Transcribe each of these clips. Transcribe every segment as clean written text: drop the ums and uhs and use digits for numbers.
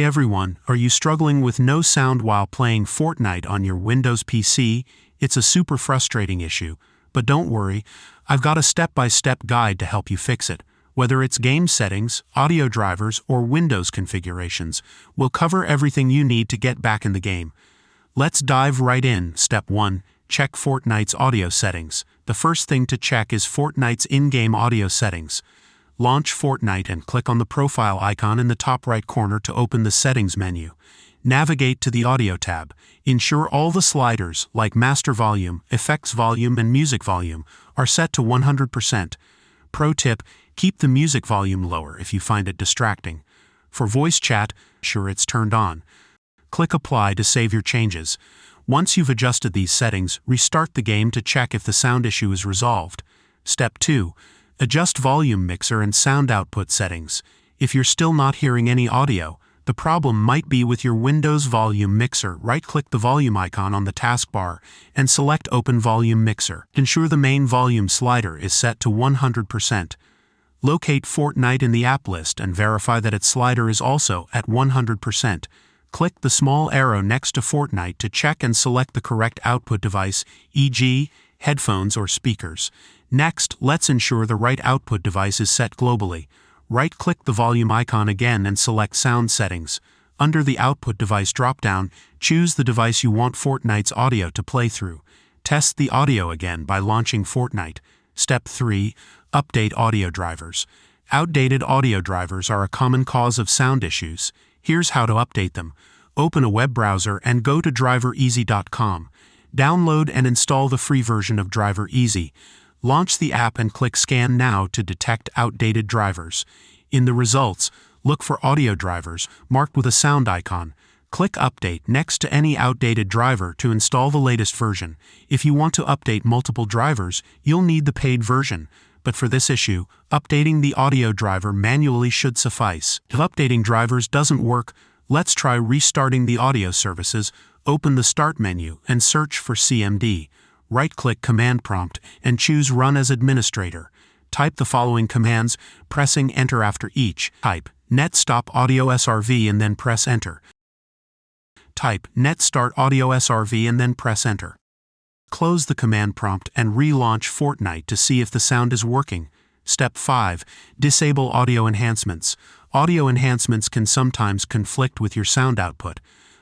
Hey everyone, are you struggling with no sound while playing Fortnite on your Windows PC? It's a super frustrating issue, but don't worry, I've got a step-by-step guide to help you fix it. Whether it's game settings, audio drivers, or Windows configurations, we'll cover everything you need to get back in the game. Let's dive right in. Step 1. Check Fortnite's audio settings. The first thing to check is Fortnite's in-game audio settings. Launch Fortnite and click on the profile icon in the top right corner to open the Settings menu. Navigate to the Audio tab. Ensure all the sliders, like Master Volume, Effects Volume, and Music Volume, are set to 100%. Pro tip, keep the music volume lower if you find it distracting. For voice chat, sure it's turned on. Click Apply to save your changes. Once you've adjusted these settings, restart the game to check if the sound issue is resolved. Step 2. Adjust volume mixer and sound output settings. If you're still not hearing any audio, the problem might be with your Windows volume mixer. Right-click the volume icon on the taskbar and select Open Volume Mixer. Ensure the main volume slider is set to 100%. Locate Fortnite in the app list and verify that its slider is also at 100%. Click the small arrow next to Fortnite to check and select the correct output device, e.g., headphones or speakers. Next, let's ensure the right output device is set globally. Right-click the volume icon again and select Sound Settings. Under the Output Device drop-down, choose the device you want Fortnite's audio to play through. Test the audio again by launching Fortnite. Step 3. Update audio drivers. Outdated audio drivers are a common cause of sound issues. Here's how to update them. Open a web browser and go to drivereasy.com. Download and install the free version of Driver Easy. Launch the app and click Scan Now to detect outdated drivers. In the results, look for audio drivers marked with a sound icon. Click Update next to any outdated driver to install the latest version. If you want to update multiple drivers, you'll need the paid version. But for this issue, updating the audio driver manually should suffice. If updating drivers doesn't work, let's try restarting the audio services. Open the Start menu and search for CMD. Right-click Command Prompt and choose Run as Administrator. Type the following commands, pressing Enter after each. Type Net Stop Audio SRV and then press Enter. Type Net Start Audio SRV and then press Enter. Close the command prompt and relaunch Fortnite to see if the sound is working. Step 5. Disable audio enhancements. Audio enhancements can sometimes conflict with your sound output.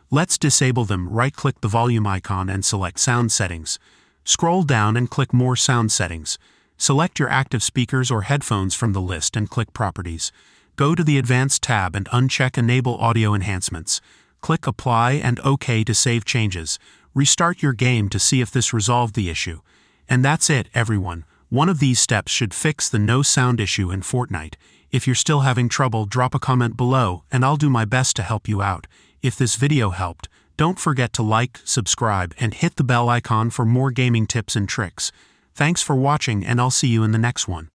Let's disable them. Right-click the volume icon and select Sound Settings. Scroll down and click More Sound Settings. Select your active speakers or headphones from the list and click Properties. Go to the Advanced tab and uncheck Enable Audio Enhancements. Click Apply and OK to save changes. Restart your game to see if this resolved the issue. And that's it, everyone. One of these steps should fix the no sound issue in Fortnite. If you're still having trouble, drop a comment below and I'll do my best to help you out. If this video helped, don't forget to like, subscribe, and hit the bell icon for more gaming tips and tricks. Thanks for watching and I'll see you in the next one.